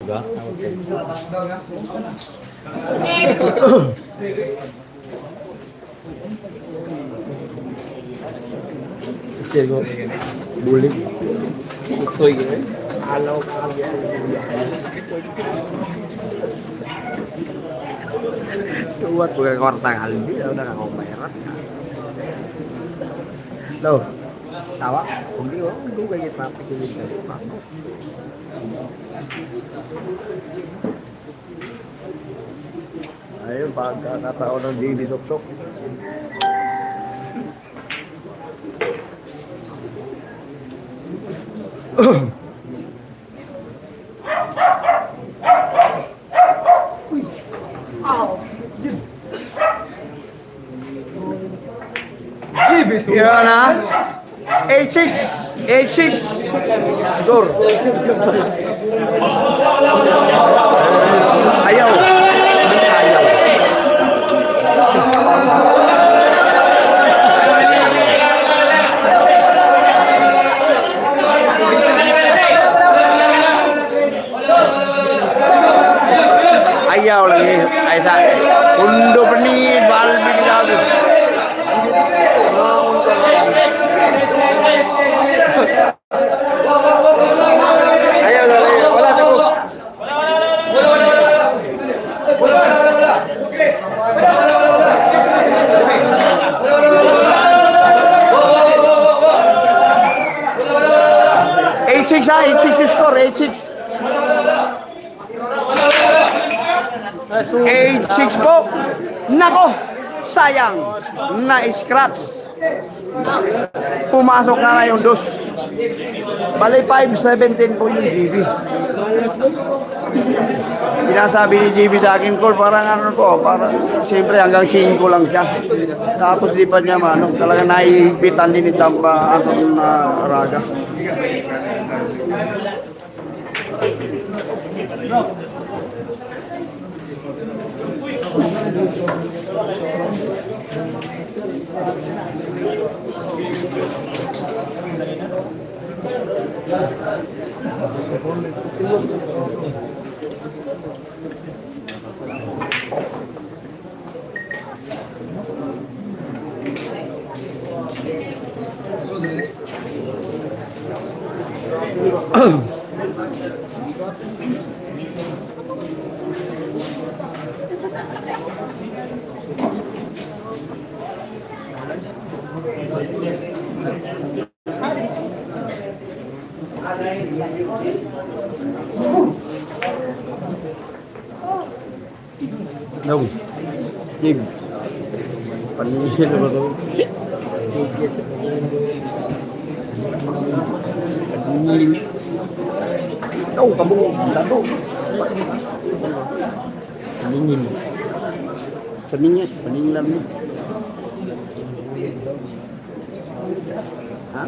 Juga. Isir ko. Bulim. Utoy gitu. Alaw kagyan. Buat bukan kortang halbi, udah nggak mau merah. Loh, tawa? Hindi oh, hindi kayak traffic gitu. Ayun, pagkakataon ng Dili Sok-Sok. Yan na. 8-6. 8-6. Score. Ayaw. Ayaw. Ayaw lagi. Aisa. Undo penit. Balbin lagi. Eight-6 yung score, 8-6. 8-6 po. Nako, sayang. Na-scratch. Pumasok na yung dos. Bali 5-17 po yung GB. Sinasabi ni GB sa akin, Col, parang ano po, parang siyempre hanggang 5 lang siya. Tapos di pa niya manong, talaga naihipitan din ni Champa atong Raga. No. Jim. Paningin ba to? Đâu cả bộ cán bộ. Paningin. Paningin lang ni. Ha?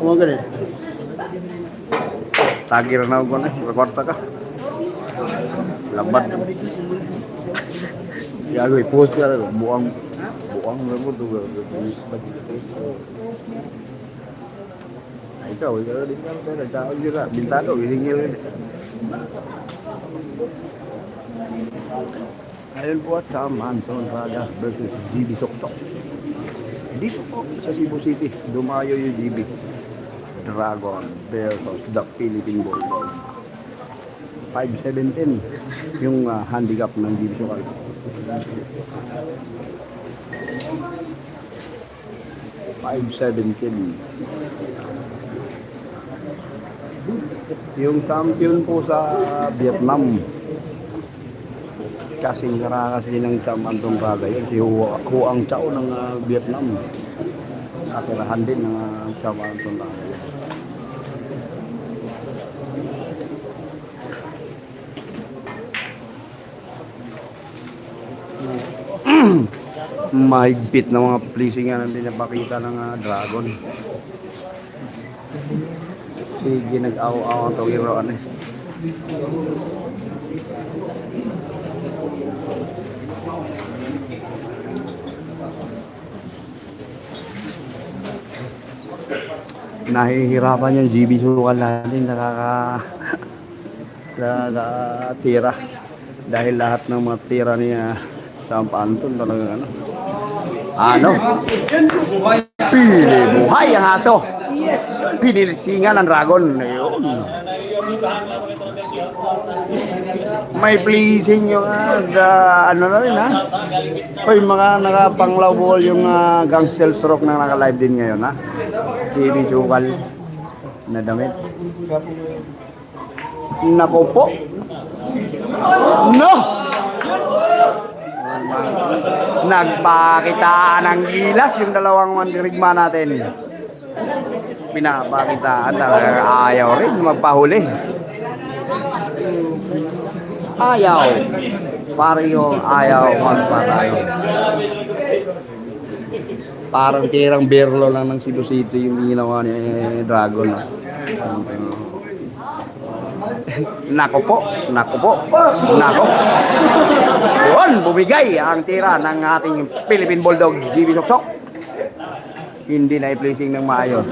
Mo gani. Tagir na ko na, rekorta ka. Lambat. Ya gue post ka buang mo to. Ay ikaw, din ka pero tao dira, bintado hilingil. Ayun po at Anton Raga versus GB Sok-Sok. Dito po sa Cebu City, dumayo yung GB Dragon versus the Philippine Bulldog. 5-17 yung handicap ng GB Sok-Sok. Yung champion po sa Vietnam, kasing kasi ng Anton Raga yun, si Huang Chao ng Vietnam. Katirahan din ng Anton Raga. Mahigpit na mga pleasing nga natin napakita ng Dragon. Sige, nag-aw-aw ang tawiro ano eh. Nahihirapan yung GB Sukal natin, sa tira. Dahil lahat ng mga tira niya Sam Anton talaga ano, pili buhay ang aso. Pinilisingan ng dragon. Ayun. May pleasing yung ano na rin ha. Hoy, mga nakapanglaw yung gangstel stroke na naka-live din ngayon ha. TV Jukal na damit. Nako po. No! Nagpakitaan ng gilas yung dalawang mandirigma natin. Pinapakitaan talaga, ayaw rin magpahuli. Ayaw. Parang ayaw magpatayo. Parang tirang berlo lang ng Cebu City yung ginawa ni Dragon. Nako po, nako po, nako. Yun, bumigay ang tira ng ating Philippine Bulldog, GB Soksok. Hindi na i-placing ng maayos.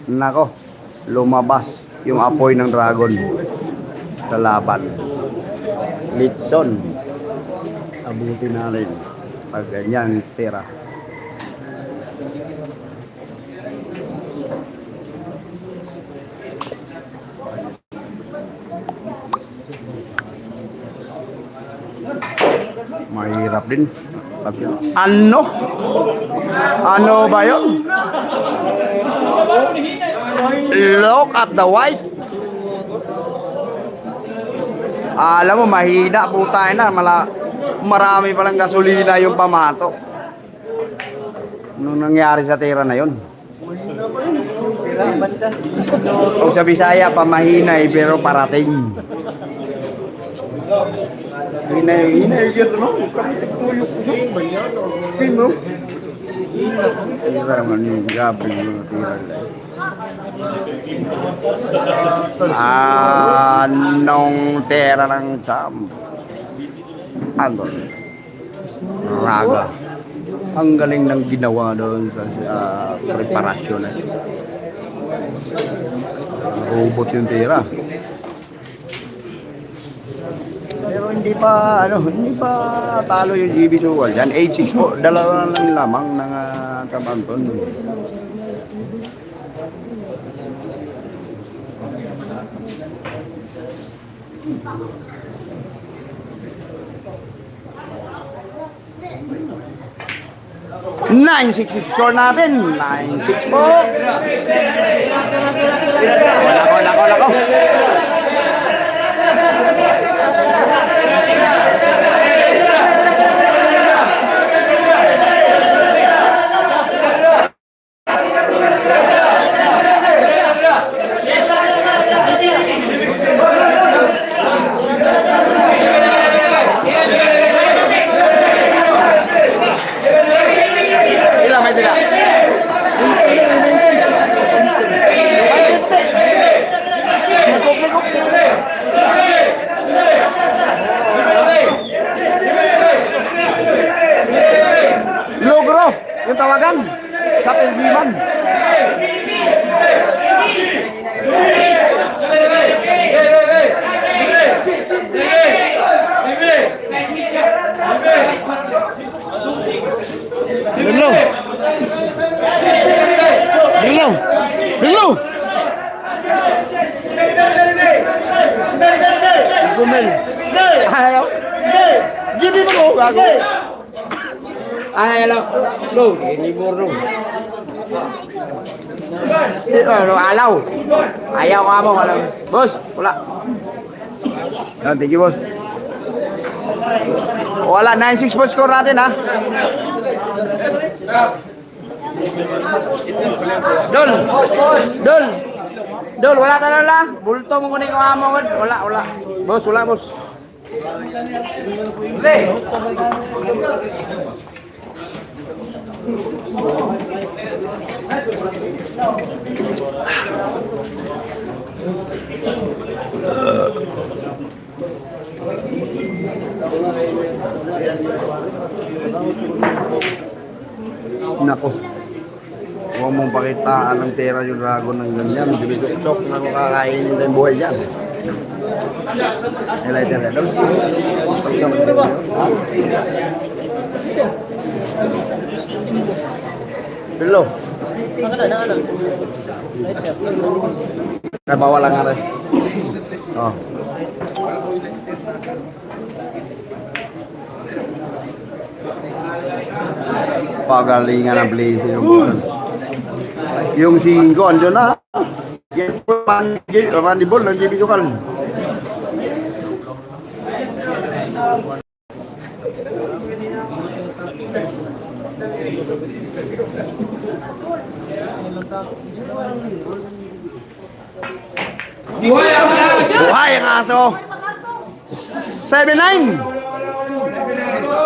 Nako, lumabas yung apoy ng dragon sa laban. Litson, abutin natin pag ganyan tira. Mahirap din. Ano? Ano ba yun? Look at the white. Alam mo, mahina po tayo na. Marami palang gasolina yung pamato. Nung nangyari sa tira na yun. Kung sa Bisaya, pamahinay pero parating. Hinay gitu no. Pino. Tira man yung gabi yung tira. Anong tira ng Sam? Ano? Raga. Ang galing ng ginawa doon sa preparasyon. Robot yung tira. Pero hindi pa talo yung GB Suwal. Yan 8-6 po, dalawa lang lamang ng Kamanton. Nine six score natin. 9-6 po. Lako. Logro yung tawagan sa Pilgiman. Hello. Gumel. Ayaw. Gini mo bago. Ayaw. Lo, ini borong. Alaw. Ayaw ka mo, alam. Boss, wala. Thank you, boss. Wala, 9-6 po score natin, ha? Dol, wala ka na lang. Bulto mo kunin ko amo. Wala. Boss, wala, boss. Nako. Huwag mong pakitaan ng tera yung dragon ng ganyan. Bibitok-tok na kung kakainin na yung buhay dyan. Tera. Hello. Kaya bawal lang nga rin. Oh. Pagalingan ng blaze yung 5 andun na. Randy Ball ng JB Sukal. Buhay ang aso. 7-9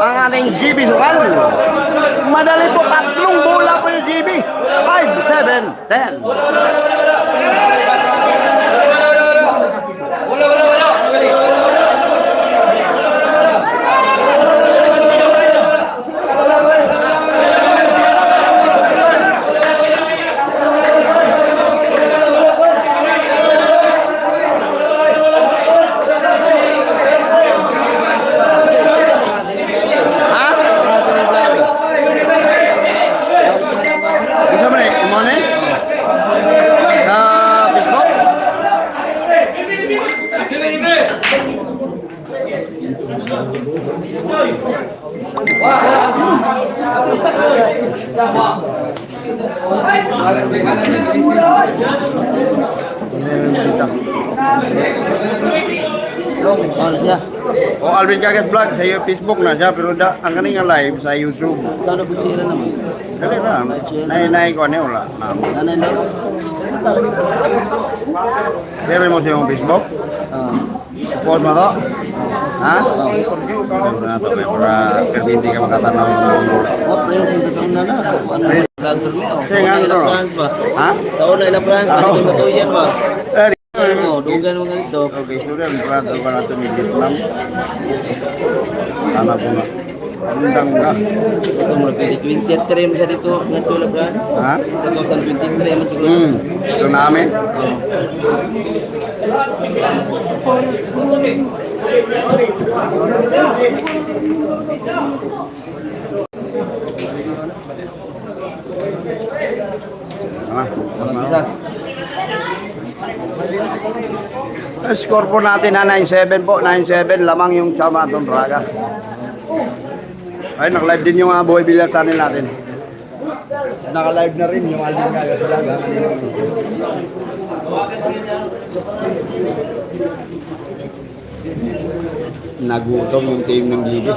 ang ating JB Sukal. Madali po, 3 bola po yung JB. 5, 7, 10. O Alvin Kaget Vlog sa Facebook na siya pero ang kaninga live sa YouTube. Sana po sila naman. Dali na. Nay ko ano wala. Nanay na. Pero mo sa yung Facebook? Post mo to? Ha? Na to para hindi ka makatanaw ng Oh, friends, yung totoong na na. Planter mo. Sige nga ba? Ha? Taon na ilang plans, ano yung matuyan ba? Eh, Dugan mo ganito. okay, sudah berada ko na ito ni Vietnam. Anak ko na. Undang na. Ito mo 2023 mo siya dito. Ganito na plans. Ha? 2023 mo siguro. Ito namin. Isa. Score po natin na 9-7 po. 9-7. Lamang yung Chamaton Braga. Ay, naka-live din yung buhay billiard channel natin. Naka-live na rin yung Alvin Kaget Vlog. Nagutom yung team ng GB.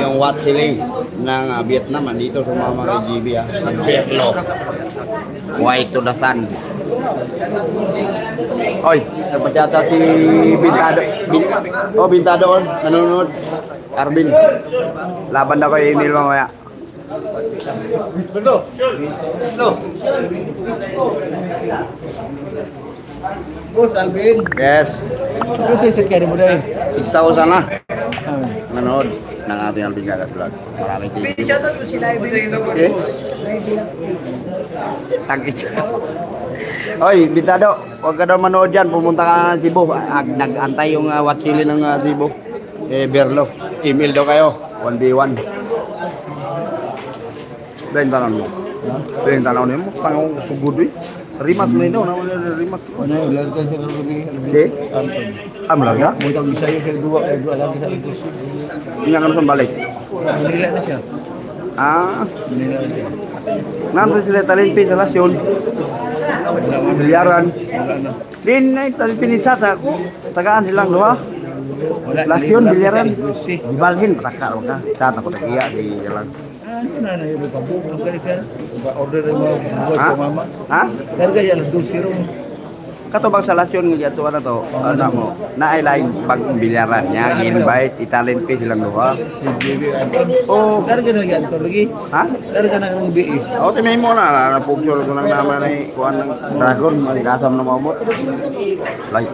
Yung Wat Siling ng Vietnam, andito sumama kay GB. Berlo. White to the sun. Oy, napachata si Bintado. Bintado on, nanonood. Arvin. Laban na kay Emil mamaya. Boss Alvin. Yes. Ano sa isa kaya mo dahil? Isaw sana. Manood ng ating Alvin Kaget Vlog. Maraming thank you. Shoutout ko sila Alvin. Okay. Tagit. Oy, Bintado, huwag ka daw manood dyan. Pumunta ka na ng Cebu. Nag-antay yung watsili ng Cebu. Berlo. Email daw kayo. 1v1. Benta na mo. Benta na mo. Tangong sugod eh. Rimas mo daw. Rimas. Ano yung lalo ka sa karubi? Okay. Amlag ya? Butang isa yung dua lagi sa ito. Hindi ka na balik. Manila na siya. Manila na siya. Nandun sila talimpi sa lasyon. Bilyaran. Din ay talimpi sa tagaan silang doha. Lasyon, bilyaran. Dibalhin, patakar ka. Sana ko tagiya, di jalan. Ano na yung pabuk? Ano ka siya? Order mo bukas sa mama? Ha? Karga yan, 2-0. Katubang sa lasyon nga to ano to, ano mo, naay laing pag bilyaran niya, invite, italent pay silang doha. Si JB Anton. Oh, Karga na yan, Anton lagi. ha? Karga na ng BE. O, timay mo na, napupsol ko lang naman ay kuhan ng dragon, malikasam na maumot. Like.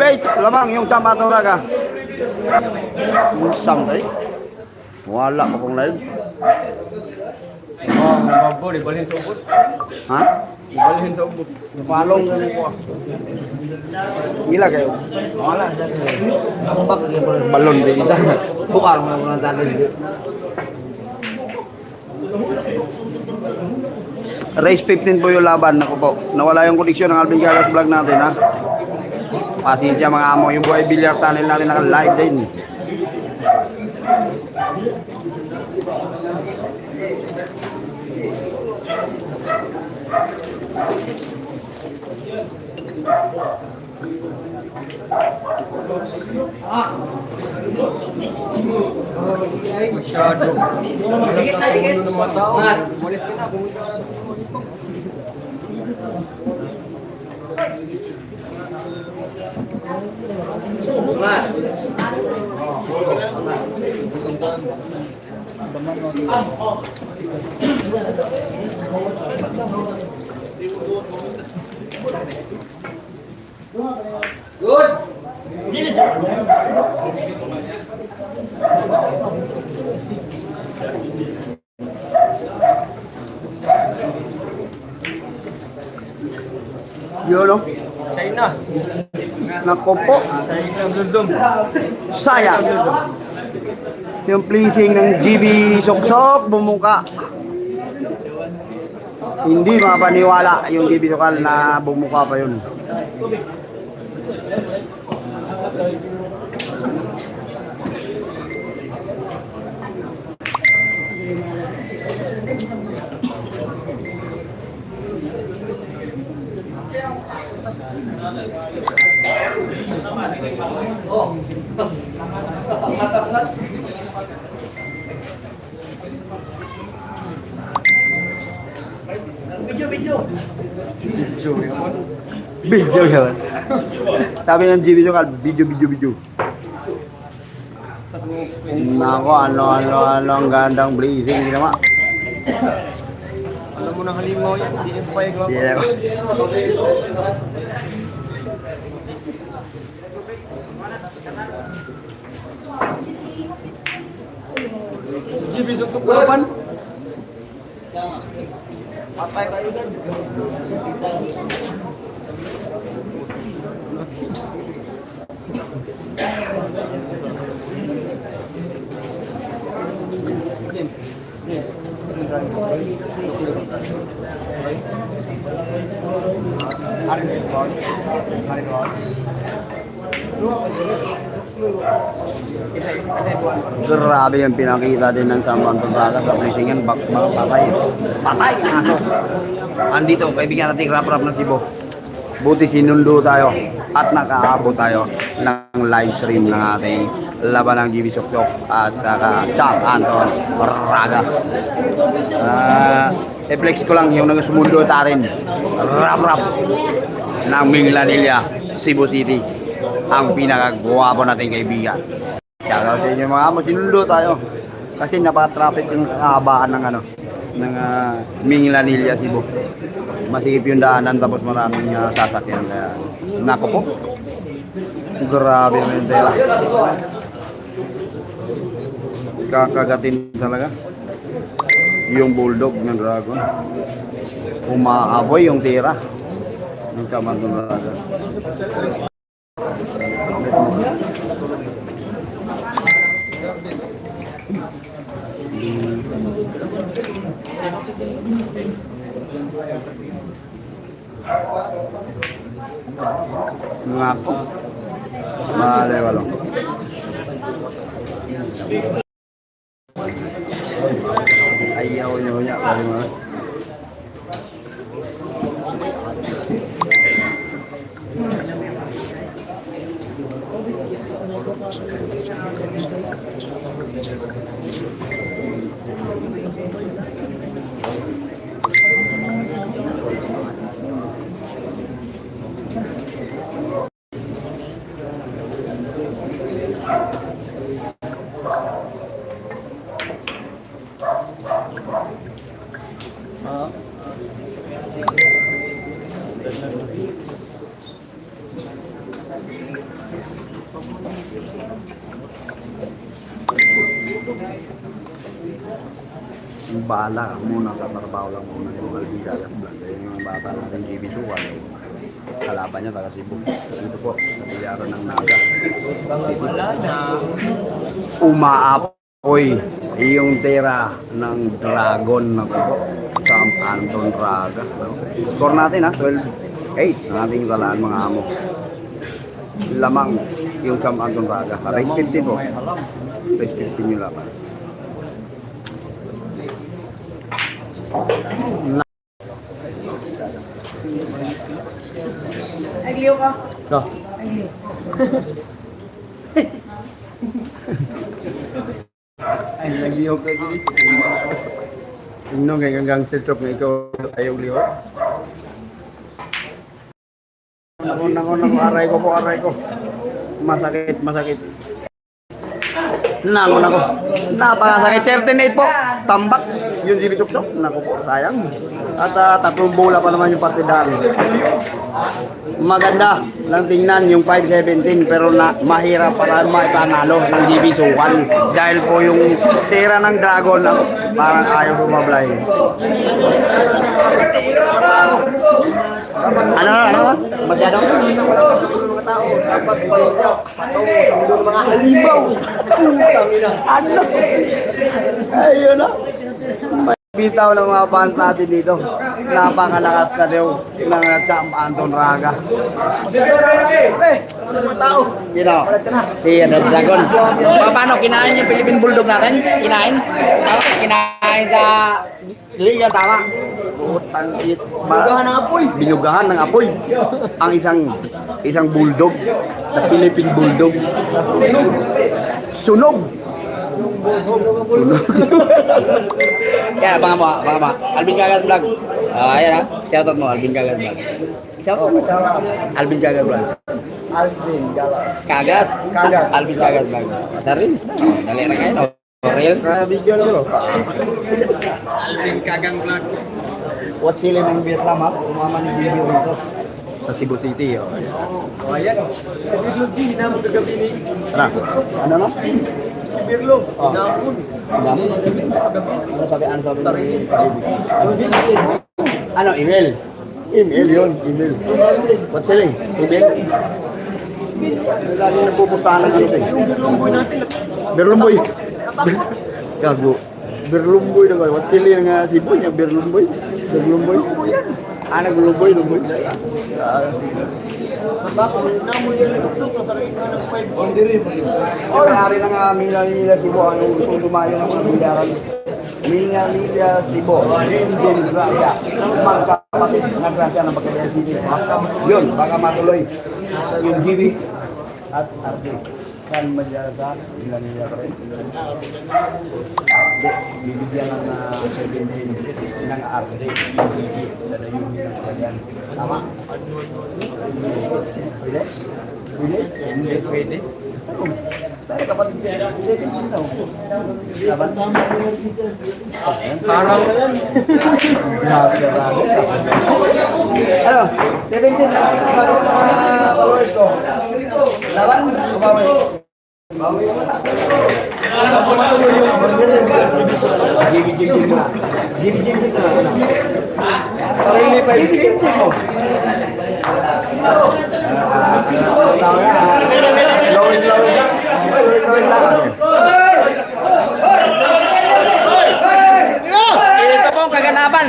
Wait, lamang yung Chambatong Raga. Sampai. Wala ko pong live. Oh, nababo, ibalhin sa ubos. Ha? Ibalhin sa ubos. Palong ganun ko. Gila kayo. Wala, dati. Ang bak, Balon din. bukar mo na dati. Race 15 po yung laban. Naku po. Nawala yung koneksyon ng Alvin Gagas vlog natin ha. Pasensya mga amo. Yung buhay billiard tunnel natin naka-live din. Masyado. Ng mga tao. Umalis ka na, pumunta ka. Yun no? China. Naku po. China, Zoom. Sayang. Yung pleasing ng GB Soksok bumuka. Hindi mapaniwala yung GB Sokal na bumuka pa yun. Video yun. Sabi ng GB Sokal, video. Nako, ano, ang gandang blazing ginawa. Alam mo na halimaw yan, hindi na payag mo. Yeah. GB Suksuk laban. Patay kayo dyan. Grabe yung pinakita din ng Sampan Pagbaga sa presingan, patay ang aso. Andito, kaibigan natin rap-rap ng Cebu. Buti sinundo tayo at nakaabot tayo ng live stream ng ating laban ng GB Soksok at saka Chang Anton Raga. I-flex ko lang yung nagsundo tarin rap-rap ng Minglanilla, Cebu City, ang pinakagwapo nating kaibigan. Shoutout sa inyo mga amo, sinundo tayo kasi napaka-traffic yung kahabaan ng ng Minglanilla, Cebu. Masikip yung daanan tapos maraming sasakyan kaya nako po. Grabe yung tela. Kakagatin talaga. Yung bulldog ng dragon. Umaaboy yung tira ng Chambatong Raga. Ngako. Vale, walo. Ayaw nyo kali mo. Yung bala muna, tatrabaho lang muna yung Alvin Gagas Vlog. Yung bata natin GB2, kalaban niya taga Cebu. Dito po, sa Biyaran ng Naga. Wala na. Umaapoy yung tira ng Dragon na po. Sam Anton Raga. No? Score natin ha, 12-8 ang ating talaan mga amo. Lamang yung Sam Anton Raga. Rate 50 po. Rate 50 yung laban. Ay, liyo ka. No. Ay, liyo. Ay, nagliyo ka dili. Tingnan kay hanggang siltrop nga ikaw ayaw liho. Nako, aray ko. Masakit. Nako. Napakasakit. 13-8 po. Tambak. Yung Jibituksok. Nako po, sayang. At tatlong bola pa naman yung partidahan. Maganda lang tingnan yung 5-17 pero mahirap para maipanalo ng GB Sukan dahil po yung tira ng Dragon na parang ayaw sumablay. Ano? Masyado? Dapat pa yun siya. Patong mga halimaw. Ano? Ayun na. Bitaw ng mga fans natin dito. Napakalakas na daw ng Champ Anton Raga. Sino? Si Dragon. Paano? Kinain yung Philippine Bulldog natin? Kinain? Kinain sa Liga, tama? Binugahan ng apoy. Binugahan ng apoy. Ang isang bulldog. Na Philippine Bulldog. Sunog. Kaya baka mo, Alvin Gagas Vlog. Ayan ha, shoutout mo, Alvin Gagas Vlog. Shoutout mo, Alvin Gagas Vlog. Alvin Kagas? Alvin Gagas Vlog. Dari? Dali na kayo. Real? Video na bro. Alvin Kagang Vlog. What sila ng Vietnam ha? Umama ni video dito. Sa Cebu City. Oh. O ayan. Si Birlo G, na magagabi ni. Tara, ano no? Si Birlo, inapon. Ano sabi? Ano, email? Email yun, email. What sila eh? Email? Lagi nagpupustahan ng ano eh. Yung Birlomboy natin. Berlumboy. Gago. Berlumboy na kayo. What sila yung Cebu niya? Berlumboy? Berlumboy? Naglumboy, lumboy. Bako, namoy yung nasuksok na sa rin ng 5. Hindi rin. May-ari ng Mingalila Cebu. Anong gusto dumali ng mga bilyaran? Mingalila Cebu. Indian Gracia. Magkapatid na Gracia ng Pagkadaya City. Yun, baka matuloy. Yung GB at RD. Saan madyasa? Mingalila pa rin. Bibigyan ng 17 ng RD. Dadayuhin ng Pagkadaya. Tama? Pwede? Hindi pwede. Tayo kapatid dyan. 17 daw. Laban? Parang na yan. Grabe. Ano? 17 na. Followers ko. Laban? Bawi. Gigi na. Sarili pa yun. Gigi mo. Lowin lang. Ito po ang kaganapan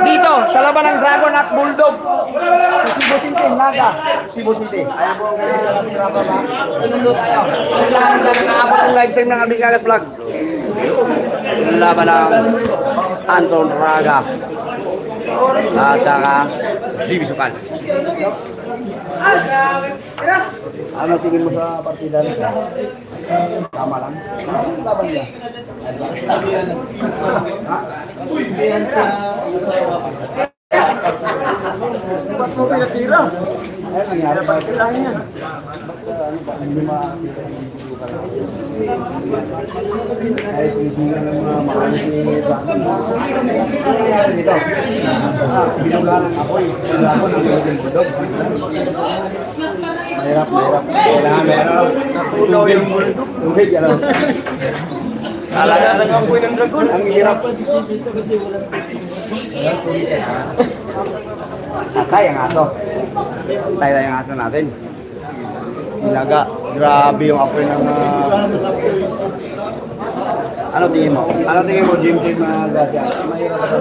dito sa laban ng Dragon at Bulldog sa Cebu City, Naga, Cebu City. Ayaw po ang kaganapan ha. Pinundo tayo. Kailangan na nakaabot ang live stream ng Alvin Gagas Vlog. Laban ng Anton Raga at saka GB Sukan. Ano tingin mo sa partida nito? Tama lang? Ano laban niya? Ha? Ba't mo pinatira? Ano nangyari? Dapat kailangan yan. Ano ba? Hindi makakita yung video ka lang. Ay, pinipigan ng mga maayos ni Dragon. Ano nangyari dito? Binugahan ng apoy. Dragon ang Golden Bulldog. Mahirap. Kailangan meron. Tubig, ano? Talaga nag-apoy ng dragon. Ang hirap. Atay ang ato. Atay ang ato natin. Ilaga. Grabe yung apoy ng... Ano tingin mo? Ano tingin mo, Jim Garcia? Mahirap ba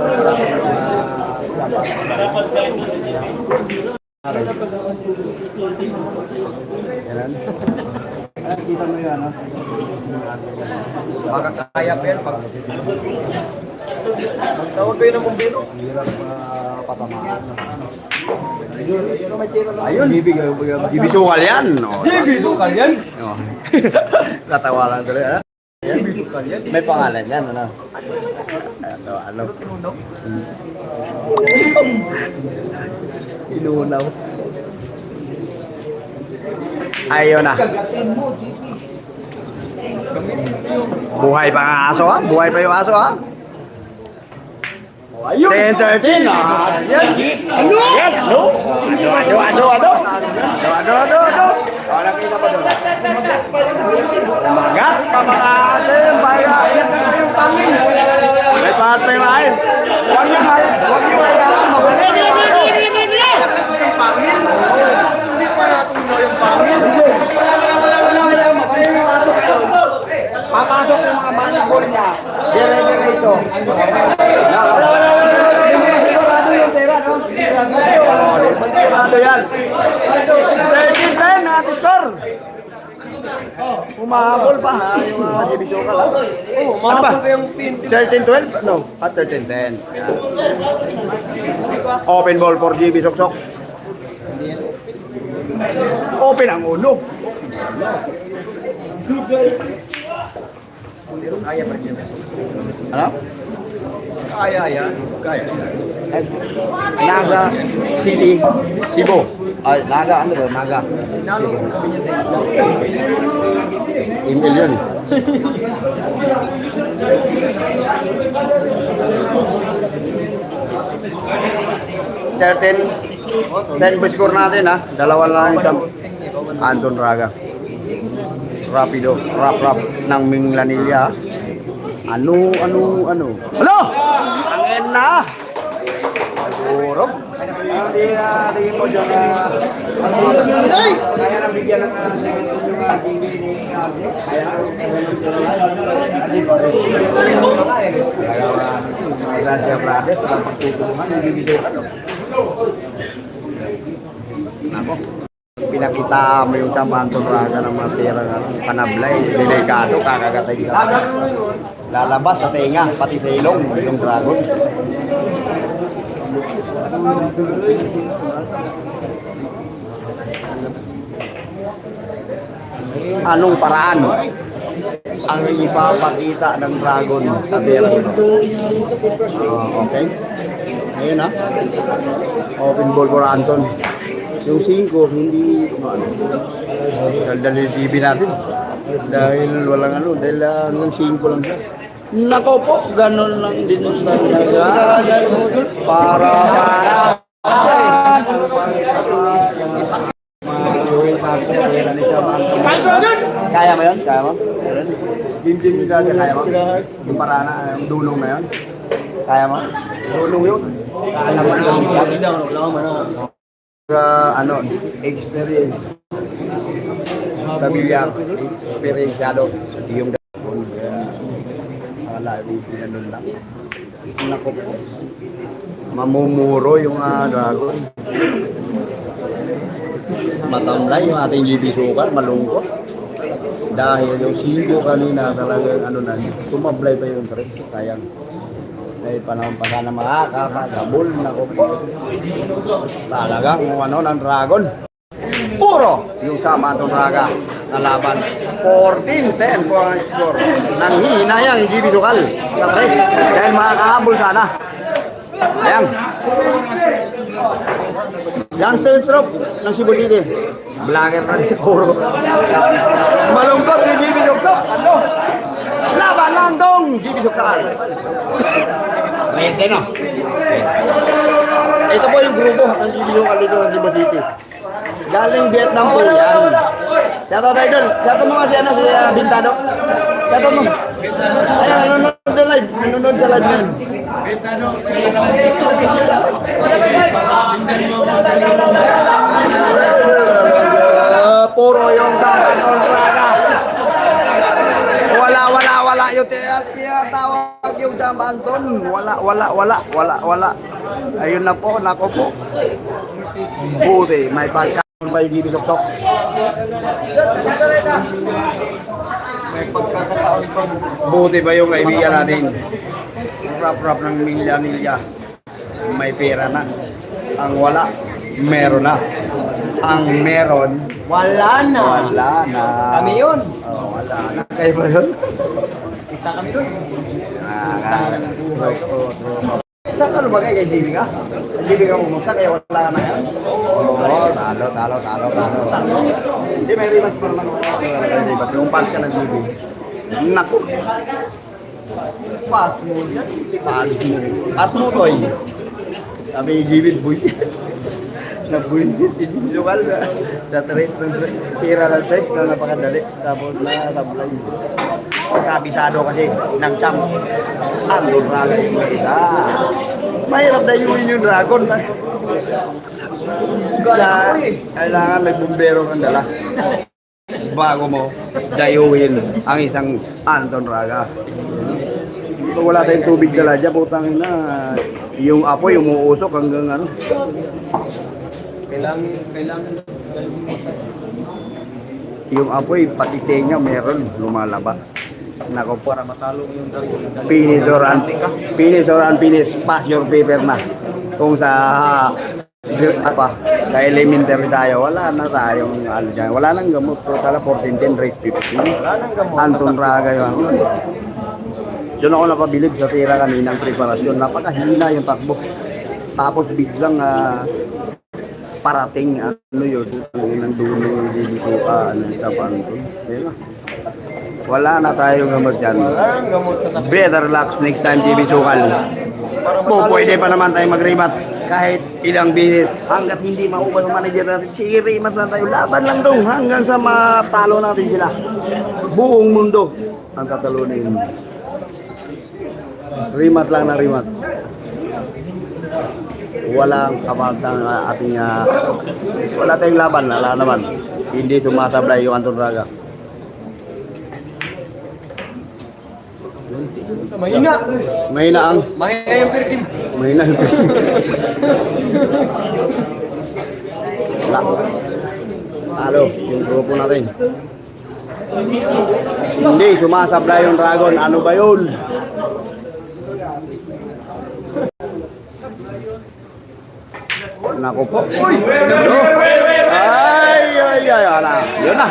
Yan. Kita mo yun, ano? Baka kaya pa yan. Tawag kayo ng bumbero. Hirap patamaan. Ayun. Bibisukal yan. Bibisukal yan? Natawa lang tuloy, ha? Bibisukal yan? May pangalan yan, ano? Ano? Inunaw. Ayun na. Buhay pa ang aso, ha? Buhay pa yung aso, ha? Ayun! 10-13 na. Yan. Yan. Ano? Oh, nakita pa doon. Magat pa mga atin. Bayan. May pahat pa yung ahin. Huwag yung ahin. Huwag yung ahin. Magulit. Yung pangin. Hindi pa natin yung pangin. Papasok yung mga manibol niya. Dire-diretso. Ano yan? 13-10 na score. Umahabol pa ha yung division ka lang. Oo, mahapon pa yung pin. 13-12? No, 13-10. Open ball for GB Soksok. Open ang ulo. Pero kaya pa rin. Ano? Kaya yan. Kaya. Naga City, Cebu. Naga ano ba? Naga. Email yun. Ten score natin ha. Dalawa lang yung Anton Raga. Rapido, rap ng Minglanilla. Ano? Hello! Angin na! Siguro. Hindi na tingin mo dyan na kaya nang bigyan ng yung TV ni kaya hindi pa rin. Kaya Gracia Brothers, walang pagtutulungan, hindi bidukan. Nako. Pinakita mo yung Anton Raga ng mga tira ng panablay, delikado, kakagatay ka. Lalabas sa tenga, pati sa ilong, yung dragon. Anong paraan ang ipapakita ng dragon sa tira? Okay. Ngayon ha. Open ball for Anton. Yung 5, hindi dahil TV natin. Dahil walang ano, dahil hanggang 5 lang siya. Nako po, ganun lang din talaga. Para kaya mo yun? Kaya mo? Dim-dim yung dati, kaya mo? Yung parana, yung dulong na yun? Kaya mo? Dulong yun? Kaalaman lang yun. Ano, experience. Pamilya, experienceado. Yung dragon. Akala, pinanun lang. Nako po. Mamumuro yung dragon. Matamlay yung ating GB Sukal, malungkot. Dahil yung 5 kanina talagang ano na, tumablay pa yung 3. Sayang. Dahil panahon pa sana makakagabol na ko po. Talagang ano ng dragon. Puro yung sama ng Raga na laban. 14-10 po ang score. Nanghihina yan yung GB Sukal sa 3. Dahil makakahabol sana. Ayan. Gangster stroke ng Cebu City. Vlogger na rin. Puro. Malungkot yung GB Sukal. Ano? Laban lang dong GB Sukal. Rente no. Ito po yung grupo ng GB Sukal dito ng Cebu City. Galing Vietnam po yan. Shoutout tayo doon. Shoutout mo nga si Bintado. Shoutout mo. Ayan, nanonood sa live. Nanonood sa live yan. Puro yung kontraka. Wala yung tinatawag yung Jam Anton. Wala. Ayun na po, nako po. Buti, may pagkaon ba yung Gibi Tuktok? Buti ba yung kaibigan natin? Rap ng milya-milya. May pera na. Ang wala, meron na. Ang meron, Wala na. wala na. Kami yun. Oh, wala na. Kayo ba yun? Isa kami dun. Saan ka lumagay kay Jimmy ka? Jimmy ka pumunta kaya wala na yan? Oo, talo. Hindi, may rimas pa naman. Yung pass ka ng Jimmy. Naku. Pass mo dyan. Pass mo, Toy. Sabi ni Jimmy, buy. Nabuisit, hindi lokal na. Sa trade, tira ng trade na napakadali. Tapos na tablay. Kabisado kasi ng champ. Ang dragon yung isa. Mahirap na yung dragon. Kailangan may bumbero kang dala. Bago mo dayuhin ang isang Anton Raga. Kung wala tayong tubig dala dyan, putangin na. Yung apoy, umuusok hanggang ano. Kailangan. Yung apoy, pati tenga meron, lumalaba. Nako po. Para matalo yung dragon. Finish, pass your paper na. Kung sa sa elementary tayo, wala na tayong ano dyan. Wala nang gamot. Total 14-10, race 15. Wala nang gamot. Anton Raga yun. Doon ako napabilib sa tira kaninang preparasyon. Napakahina yung takbo. Tapos biglang parating ano yun. Ang dulo yung dito ano ito pa ano. Wala na tayong gamot dyan. Wala nang gamot sa sakit. Better luck next time, TV Sukal. Po, pwede pa naman tayo mag-rematch kahit ilang bisis. Hanggat hindi maubos ang manager natin, sige, rematch lang tayo. Laban lang dong hanggang sa matalo natin sila. Buong mundo ang tatalunin. Rematch lang na rematch. Walang kabantang ating wala tayong laban, wala naman. Hindi tumasablay yung Anton Raga. Mahina. Mahina ang Mahina yung pertim. mahina yung kasi. Wala. Talo, yung grupo natin. Hindi, sumasablay yung dragon. Ano ba yun? Naku po. Ay, yun na.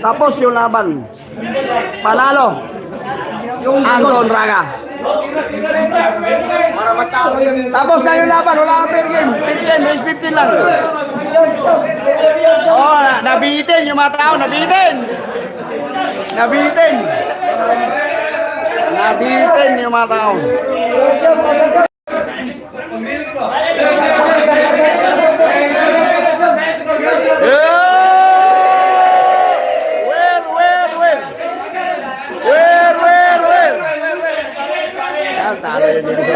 Tapos yung laban. Panalo. Anton Raga. Para matalo yung Tapos na yung laban, wala kang fair game. 15, race 15 lang. Oh, nabitin yung mga tao, nabitin yung mga tao. Yan, talo yun dito.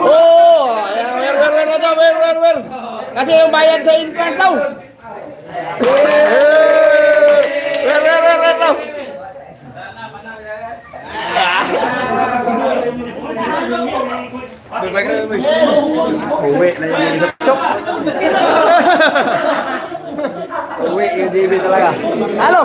Oh, where. Kasi yung bayad sa entrance daw. Where daw. Uwi na yung chok. Uwi yung DB talaga. Halo.